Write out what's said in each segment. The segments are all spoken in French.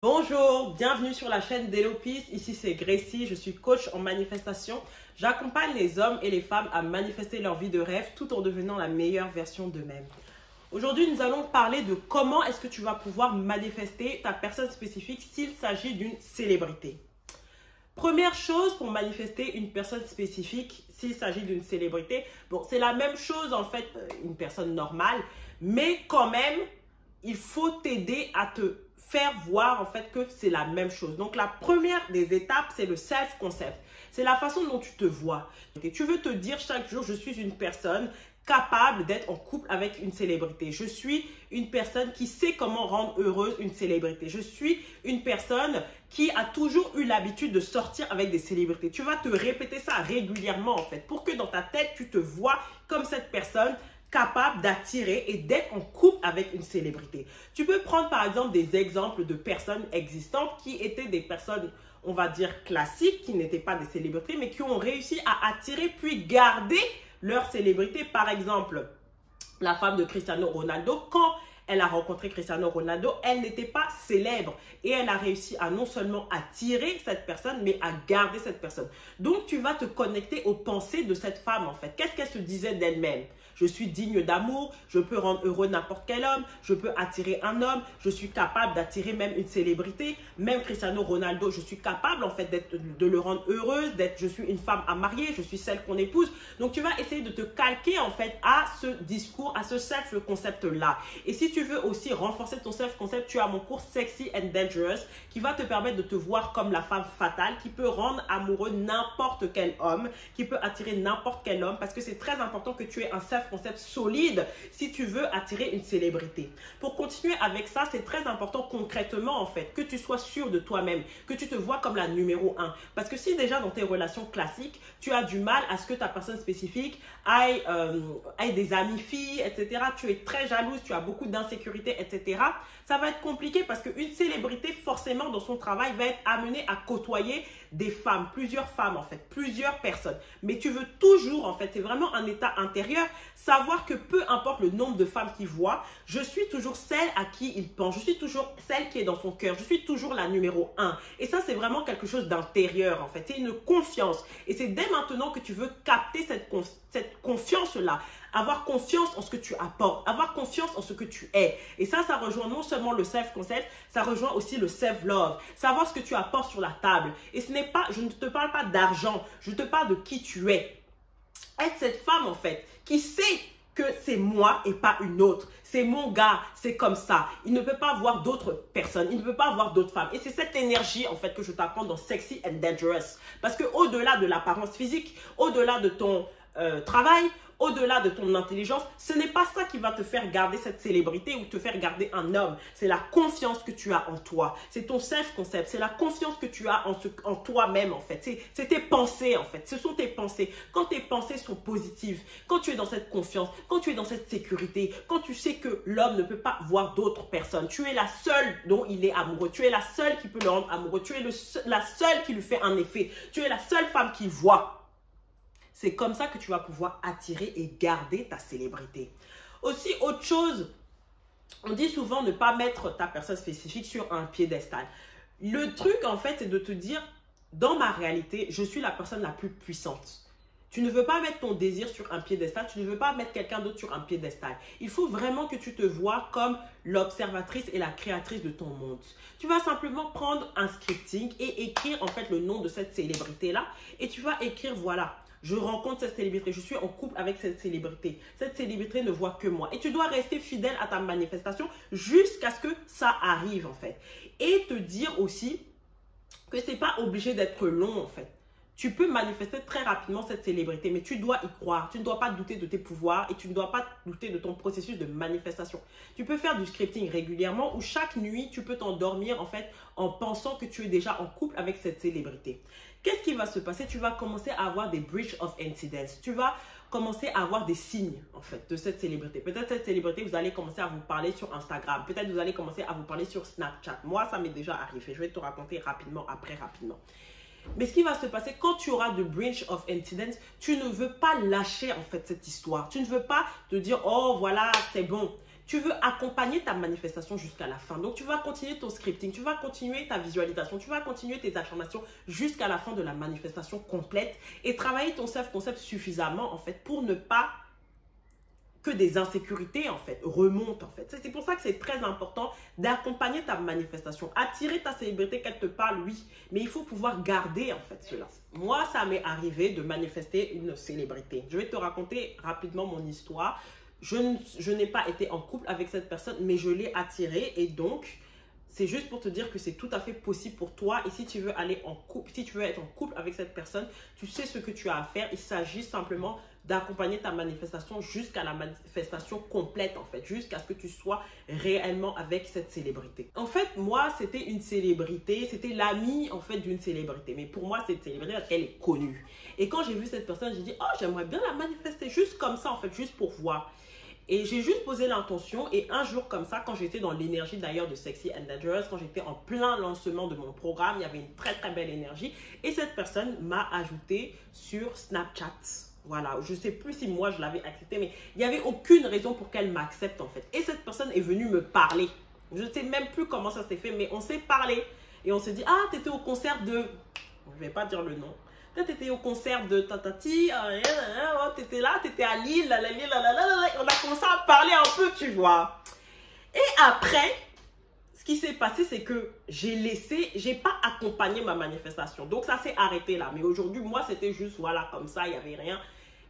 Bonjour, bienvenue sur la chaîne d'Elopis. Ici c'est Gracie, je suis coach en manifestation. J'accompagne les hommes et les femmes à manifester leur vie de rêve tout en devenant la meilleure version d'eux-mêmes. Aujourd'hui, nous allons parler de comment est-ce que tu vas pouvoir manifester ta personne spécifique s'il s'agit d'une célébrité. Première chose pour manifester une personne spécifique s'il s'agit d'une célébrité, bon, c'est la même chose en fait, une personne normale, mais quand même, il faut t'aider à te faire voir en fait que c'est la même chose. Donc la première des étapes, c'est le self-concept. C'est la façon dont tu te vois. Okay? Tu veux te dire chaque jour, je suis une personne capable d'être en couple avec une célébrité. Je suis une personne qui sait comment rendre heureuse une célébrité. Je suis une personne qui a toujours eu l'habitude de sortir avec des célébrités. Tu vas te répéter ça régulièrement en fait, pour que dans ta tête, tu te vois comme cette personne capable d'attirer et d'être en couple avec une célébrité. Tu peux prendre par exemple des exemples de personnes existantes qui étaient des personnes, on va dire classiques, qui n'étaient pas des célébrités, mais qui ont réussi à attirer puis garder leur célébrité. Par exemple, la femme de Cristiano Ronaldo, quand elle a rencontré Cristiano Ronaldo, elle n'était pas célèbre et elle a réussi à non seulement attirer cette personne, mais à garder cette personne. Donc, tu vas te connecter aux pensées de cette femme en fait. Qu'est-ce qu'elle se disait d'elle-même? Je suis digne d'amour, je peux rendre heureux n'importe quel homme, je peux attirer un homme, je suis capable d'attirer même une célébrité, même Cristiano Ronaldo, je suis capable en fait de le rendre heureuse, je suis une femme à marier, je suis celle qu'on épouse. Donc tu vas essayer de te calquer en fait à ce discours, à ce self-concept là. Et si tu veux aussi renforcer ton self-concept, tu as mon cours Sexy and Dangerous qui va te permettre de te voir comme la femme fatale qui peut rendre amoureux n'importe quel homme, qui peut attirer n'importe quel homme, parce que c'est très important que tu aies un self-concept solide si tu veux attirer une célébrité. Pour continuer avec ça, c'est très important concrètement en fait, que tu sois sûr de toi-même, que tu te vois comme la numéro 1. Parce que si déjà dans tes relations classiques, tu as du mal à ce que ta personne spécifique aille des amies filles, etc. Tu es très jalouse, tu as beaucoup d'insécurité, etc. Ça va être compliqué parce qu'une célébrité, forcément, dans son travail, va être amenée à côtoyer des femmes, plusieurs femmes en fait, plusieurs personnes. Mais tu veux toujours, en fait, c'est vraiment un état intérieur, savoir que peu importe le nombre de femmes qu'il voit, je suis toujours celle à qui il pense, je suis toujours celle qui est dans son cœur, je suis toujours la numéro 1. Et ça, c'est vraiment quelque chose d'intérieur en fait, c'est une confiance. Et c'est dès maintenant que tu veux capter cette confiance-là, avoir confiance en ce que tu apportes, avoir confiance en ce que tu es. Et ça rejoint non seulement le self-concept, ça rejoint aussi le self-love, savoir ce que tu apportes sur la table. Et ce n'est pas, je ne te parle pas d'argent, je te parle de qui tu es. Être cette femme en fait, qui sait que c'est moi et pas une autre. C'est mon gars, c'est comme ça. Il ne peut pas avoir d'autres personnes, il ne peut pas avoir d'autres femmes. Et c'est cette énergie en fait que je t'apprends dans Sexy and Dangerous. Parce que au-delà de l'apparence physique, au-delà de ton travail, au-delà de ton intelligence, ce n'est pas ça qui va te faire garder cette célébrité ou te faire garder un homme. C'est la confiance que tu as en toi. C'est ton self-concept. C'est la confiance que tu as en toi-même en fait. C'est tes pensées en fait. Ce sont tes pensées. Quand tes pensées sont positives, quand tu es dans cette confiance, quand tu es dans cette sécurité, quand tu sais que l'homme ne peut pas voir d'autres personnes, tu es la seule dont il est amoureux. Tu es la seule qui peut le rendre amoureux. Tu es la seule qui lui fait un effet. Tu es la seule femme qu'il voit. C'est comme ça que tu vas pouvoir attirer et garder ta célébrité. Aussi, autre chose, on dit souvent ne pas mettre ta personne spécifique sur un piédestal. Le truc, en fait, c'est de te dire, dans ma réalité, je suis la personne la plus puissante. Tu ne veux pas mettre ton désir sur un piédestal, tu ne veux pas mettre quelqu'un d'autre sur un piédestal. Il faut vraiment que tu te vois comme l'observatrice et la créatrice de ton monde. Tu vas simplement prendre un scripting et écrire en fait le nom de cette célébrité-là. Et tu vas écrire, voilà, je rencontre cette célébrité, je suis en couple avec cette célébrité. Cette célébrité ne voit que moi. Et tu dois rester fidèle à ta manifestation jusqu'à ce que ça arrive en fait. Et te dire aussi que ce n'est pas obligé d'être long en fait. Tu peux manifester très rapidement cette célébrité, mais tu dois y croire. Tu ne dois pas douter de tes pouvoirs et tu ne dois pas douter de ton processus de manifestation. Tu peux faire du scripting régulièrement où chaque nuit, tu peux t'endormir en fait en pensant que tu es déjà en couple avec cette célébrité. Qu'est-ce qui va se passer? Tu vas commencer à avoir des breach of incidents. Tu vas commencer à avoir des signes en fait de cette célébrité. Peut-être cette célébrité, vous allez commencer à vous parler sur Instagram. Peut-être vous allez commencer à vous parler sur Snapchat. Moi, ça m'est déjà arrivé. Je vais te raconter rapidement, rapidement. Mais ce qui va se passer quand tu auras de breach of incidents, tu ne veux pas lâcher en fait cette histoire. Tu ne veux pas te dire, oh voilà, c'est bon. tu veux accompagner ta manifestation jusqu'à la fin. Donc, tu vas continuer ton scripting, tu vas continuer ta visualisation, tu vas continuer tes affirmations jusqu'à la fin de la manifestation complète et travailler ton self-concept suffisamment, en fait, pour ne pas que des insécurités, en fait, remontent, en fait. C'est pour ça que c'est très important d'accompagner ta manifestation. Attirer ta célébrité, qu'elle te parle, oui, mais il faut pouvoir garder, en fait, cela. Moi, ça m'est arrivé de manifester une célébrité. Je vais te raconter rapidement mon histoire. Je n'ai pas été en couple avec cette personne, mais je l'ai attirée et donc, c'est juste pour te dire que c'est tout à fait possible pour toi. Et si tu veux aller en couple, si tu veux être en couple avec cette personne, tu sais ce que tu as à faire. Il s'agit simplement d'accompagner ta manifestation jusqu'à la manifestation complète, en fait, jusqu'à ce que tu sois réellement avec cette célébrité. En fait, moi, c'était une célébrité, c'était l'amie, en fait, d'une célébrité. Mais pour moi, cette célébrité, parce qu'elle est connue. Et quand j'ai vu cette personne, j'ai dit, oh, j'aimerais bien la manifester, juste comme ça, en fait, juste pour voir. Et j'ai juste posé l'intention et un jour comme ça, quand j'étais dans l'énergie d'ailleurs de Sexy and Dangerous, quand j'étais en plein lancement de mon programme, il y avait une très très belle énergie et cette personne m'a ajouté sur Snapchat. Voilà, je ne sais plus si moi je l'avais accepté, mais il n'y avait aucune raison pour qu'elle m'accepte en fait. Et cette personne est venue me parler. Je ne sais même plus comment ça s'est fait, mais on s'est parlé et on s'est dit, ah, tu étais au concert de... Je ne vais pas dire le nom. Quand tu étais au concert de Tatati, tu étais là, tu étais à Lille, on a commencé à parler un peu, tu vois. Et après, ce qui s'est passé, c'est que j'ai pas accompagné ma manifestation. Donc, ça s'est arrêté là. Mais aujourd'hui, moi, c'était juste, voilà, comme ça, il n'y avait rien.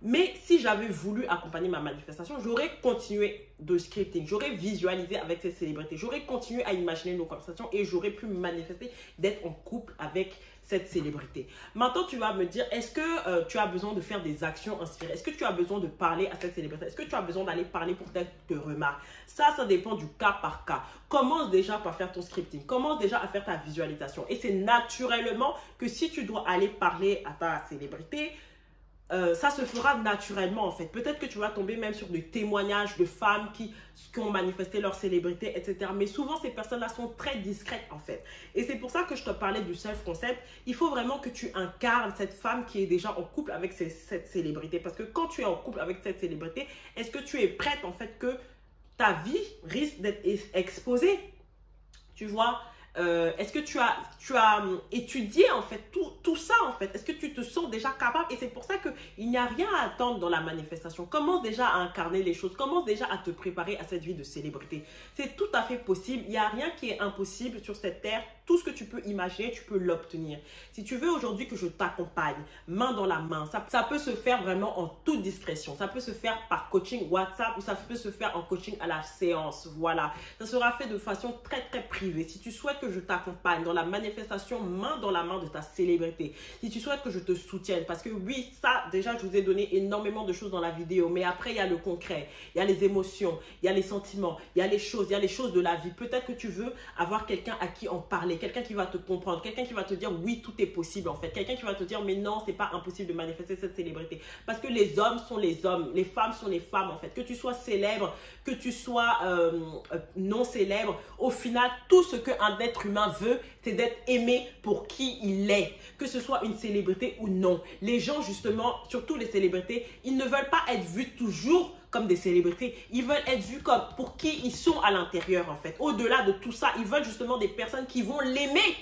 Mais si j'avais voulu accompagner ma manifestation, j'aurais continué de scripting, j'aurais visualisé avec ces célébrités, j'aurais continué à imaginer nos conversations et j'aurais pu me manifester d'être en couple avec cette célébrité. Maintenant, tu vas me dire, est-ce que tu as besoin de faire des actions inspirées? Est-ce que tu as besoin de parler à cette célébrité? Est-ce que tu as besoin d'aller parler pour qu'elle te remarque? Ça dépend du cas par cas. Commence déjà par faire ton scripting. Commence déjà à faire ta visualisation. Et c'est naturellement que si tu dois aller parler à ta célébrité, ça se fera naturellement en fait. Peut-être que tu vas tomber même sur des témoignages de femmes qui ont manifesté leur célébrité, etc. Mais souvent, ces personnes-là sont très discrètes en fait. Et c'est pour ça que je te parlais du self-concept. Il faut vraiment que tu incarnes cette femme qui est déjà en couple avec cette célébrité. Parce que quand tu es en couple avec cette célébrité, est-ce que tu es prête en fait que ta vie risque d'être exposée? Tu vois? Est-ce que tu as étudié en fait tout ça en fait? Est-ce que tu te sens déjà capable? Et c'est pour ça qu'il n'y a rien à attendre dans la manifestation. Commence déjà à incarner les choses. Commence déjà à te préparer à cette vie de célébrité. C'est tout à fait possible. Il n'y a rien qui est impossible sur cette terre. Tout ce que tu peux imaginer, tu peux l'obtenir. Si tu veux aujourd'hui que je t'accompagne, main dans la main, ça peut se faire vraiment en toute discrétion. Ça peut se faire par coaching WhatsApp ou ça peut se faire en coaching à la séance. Voilà. Ça sera fait de façon très très privée. Si tu souhaites que je t'accompagne dans la manifestation main dans la main de ta célébrité, si tu souhaites que je te soutienne, parce que oui, ça déjà je vous ai donné énormément de choses dans la vidéo, mais après il y a le concret, il y a les émotions, il y a les sentiments, il y a les choses de la vie. Peut-être que tu veux avoir quelqu'un à qui en parler, quelqu'un qui va te comprendre, quelqu'un qui va te dire oui, tout est possible en fait, quelqu'un qui va te dire mais non, c'est pas impossible de manifester cette célébrité, parce que les hommes sont les hommes, les femmes sont les femmes en fait, que tu sois célèbre, que tu sois non célèbre, au final tout ce qu'un être humain veut, c'est d'être aimé pour qui il est, que ce soit une célébrité ou non. Les gens justement, surtout les célébrités, ils ne veulent pas être vus toujours comme des célébrités, ils veulent être vus comme pour qui ils sont à l'intérieur en fait. Au-delà de tout ça, ils veulent justement des personnes qui vont l'aimer.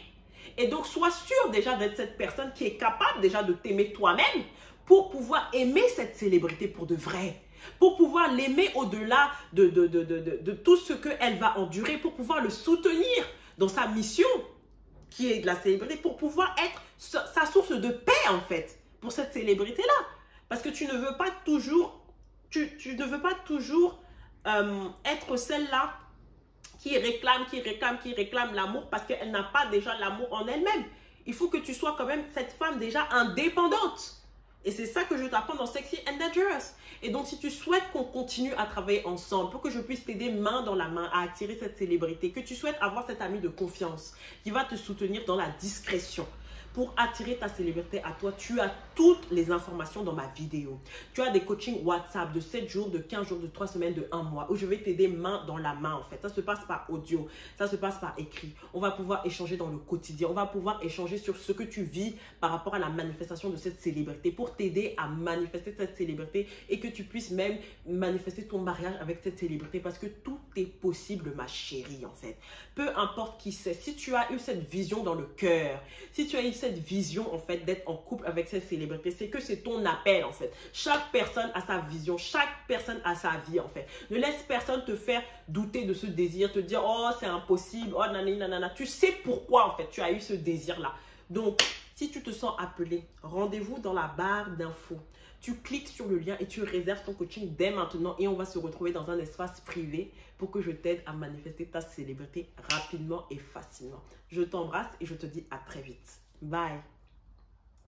Et donc sois sûr déjà d'être cette personne qui est capable déjà de t'aimer toi-même pour pouvoir aimer cette célébrité pour de vrai. Pour pouvoir l'aimer au-delà de tout ce qu'elle va endurer, pour pouvoir le soutenir dans sa mission qui est de la célébrité, pour pouvoir être sa source de paix en fait pour cette célébrité-là. Parce que tu ne veux pas toujours, tu ne veux pas toujours être celle-là qui réclame l'amour parce qu'elle n'a pas déjà l'amour en elle-même. Il faut que tu sois quand même cette femme déjà indépendante. Et c'est ça que je t'apprends dans Sexy and Dangerous. Et donc, si tu souhaites qu'on continue à travailler ensemble pour que je puisse t'aider main dans la main à attirer cette célébrité, que tu souhaites avoir cet ami de confiance qui va te soutenir dans la discrétion, pour attirer ta célébrité à toi, tu as toutes les informations dans ma vidéo. Tu as des coachings WhatsApp de 7 jours, de 15 jours, de 3 semaines, de 1 mois où je vais t'aider main dans la main en fait. Ça se passe par audio, ça se passe par écrit. On va pouvoir échanger dans le quotidien, on va pouvoir échanger sur ce que tu vis par rapport à la manifestation de cette célébrité pour t'aider à manifester cette célébrité et que tu puisses même manifester ton mariage avec cette célébrité parce que tout est possible ma chérie en fait. Peu importe qui c'est, si tu as eu cette vision dans le cœur, si tu as eu cette vision en fait d'être en couple avec cette célébrité, c'est que c'est ton appel en fait. Chaque personne a sa vision, chaque personne a sa vie en fait. Ne laisse personne te faire douter de ce désir, te dire oh c'est impossible, oh nanani nanana. Tu sais pourquoi en fait tu as eu ce désir là. Donc si tu te sens appelé, rendez-vous dans la barre d'infos. Tu cliques sur le lien et tu réserves ton coaching dès maintenant et on va se retrouver dans un espace privé pour que je t'aide à manifester ta célébrité rapidement et facilement. Je t'embrasse et je te dis à très vite. Bye.